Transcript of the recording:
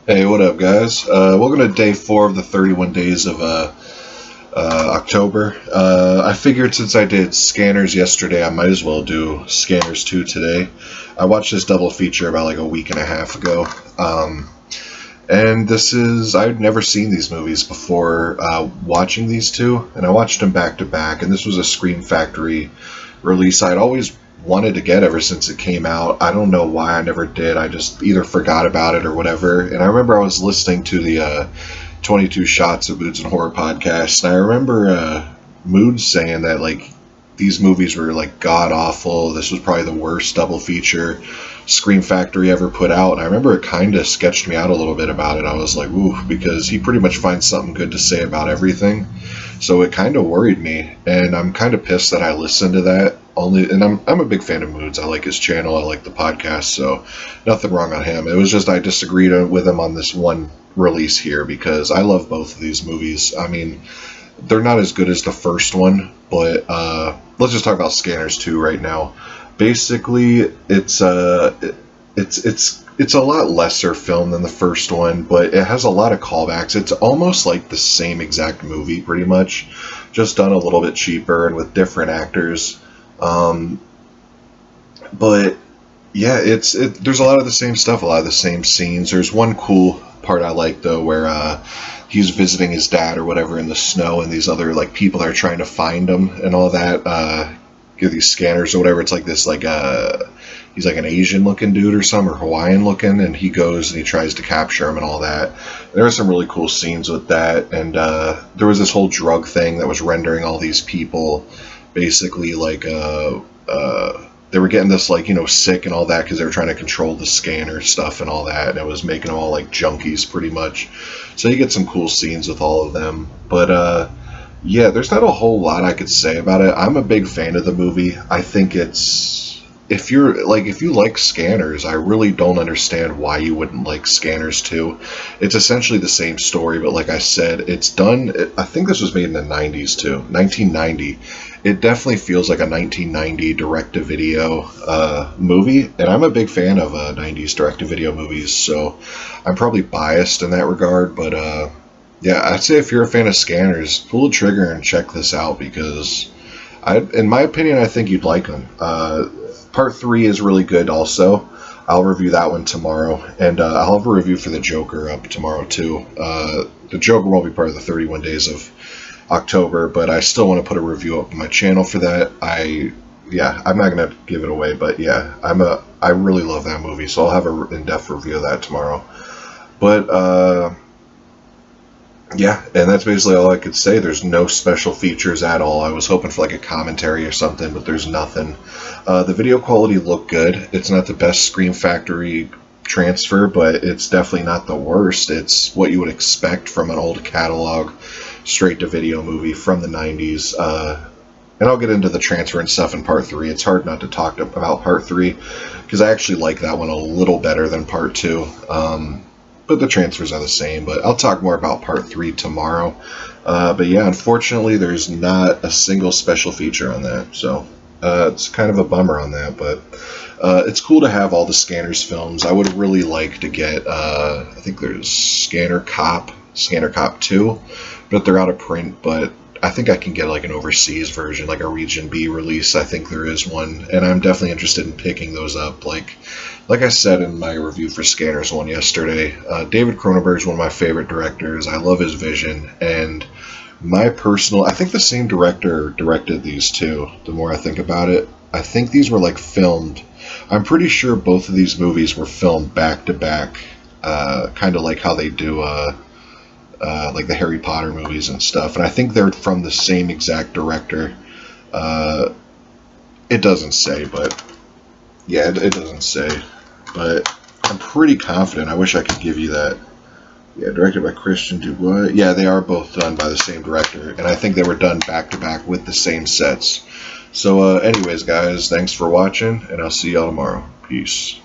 Hey, what up, guys? Welcome to day 4 of the 31 days of October. I figured since I did Scanners yesterday, I might as well do Scanners 2 today. I watched this double feature about like a week and a half ago. And I'd never seen these movies before watching these two, and I watched them back to back, and this was a Scream Factory release I'd always wanted to get ever since it came out. I don't know why I never did. I just either forgot about it or whatever. And I remember I was listening to the 22 Shots of Moods and Horror podcast, and I remember Moods saying that like these movies were like god awful. This was probably the worst double feature Scream Factory ever put out. And I remember it kind of sketched me out a little bit about it. I was like, ooh, because he pretty much finds something good to say about everything. So it kind of worried me, and I'm kind of pissed that I listened to that. And I'm a big fan of Moods. I like his channel. I like the podcast. So nothing wrong on him. It was just I disagreed with him on this one release here because I love both of these movies. I mean, they're not as good as the first one, but let's just talk about Scanners 2 right now. Basically, it's a lot lesser film than the first one, but it has a lot of callbacks. It's almost like the same exact movie, pretty much, just done a little bit cheaper and with different actors. But yeah, there's a lot of the same stuff, a lot of the same scenes. There's one cool part I like though, where he's visiting his dad or whatever in the snow, and these other like people that are trying to find him and all that. Get these scanners or whatever. It's like this he's like an Asian looking dude or some, or Hawaiian looking, and he goes and he tries to capture him and all that. There are some really cool scenes with that, and there was this whole drug thing that was rendering all these people basically like they were getting this like sick and all that because they were trying to control the scanner stuff and all that, and it was making them all like junkies pretty much. So you get some cool scenes with all of them, but yeah, there's not a whole lot I could say about it. I'm a big fan of the movie. I think if you like Scanners, I really don't understand why you wouldn't like Scanners too. It's essentially the same story, but like I said, I think this was made in the 90s too, 1990. It definitely feels like a 1990 direct-to-video movie, and I'm a big fan of 90s direct-to-video movies, so I'm probably biased in that regard, but yeah, I'd say if you're a fan of Scanners, pull the trigger and check this out because, in my opinion, I think you'd like them. Part 3 is really good also. I'll review that one tomorrow, and I'll have a review for The Joker up tomorrow too. The Joker won't be part of the 31 days of October, but I still want to put a review up on my channel for that. I'm not gonna give it away, but yeah, I really love that movie, so I'll have an in-depth review of that tomorrow. But yeah, and that's basically all I could say. There's no special features at all. I was hoping for like a commentary or something, but there's nothing. The video quality looked good. It's not the best Scream Factory transfer, but it's definitely not the worst. It's what you would expect from an old catalog, straight-to-video movie from the 90s. And I'll get into the transfer and stuff in Part 3. It's hard not to talk about Part 3, because I actually like that one a little better than Part 2. But the transfers are the same. But I'll talk more about Part 3 tomorrow. But yeah, unfortunately, there's not a single special feature on that. So it's kind of a bummer on that. But it's cool to have all the Scanners films. I would really like to get, I think there's Scanner Cop 2. But they're out of print. But I think I can get like an overseas version, like a Region B release. I think there is one, and I'm definitely interested in picking those up. Like I said in my review for Scanners one yesterday, David Cronenberg is one of my favorite directors. I love his vision, and I think the same director directed these two. The more I think about it, I think these were like filmed. I'm pretty sure both of these movies were filmed back to back, kind of like how they do. Like the Harry Potter movies and stuff, and I think they're from the same exact director. It doesn't say, but yeah, it doesn't say, but I'm pretty confident. I wish I could give you that. Yeah, directed by Christian Dubois. Yeah, they are both done by the same director, and I think they were done back to back with the same sets. So anyways, guys, thanks for watching, and I'll see y'all tomorrow. Peace.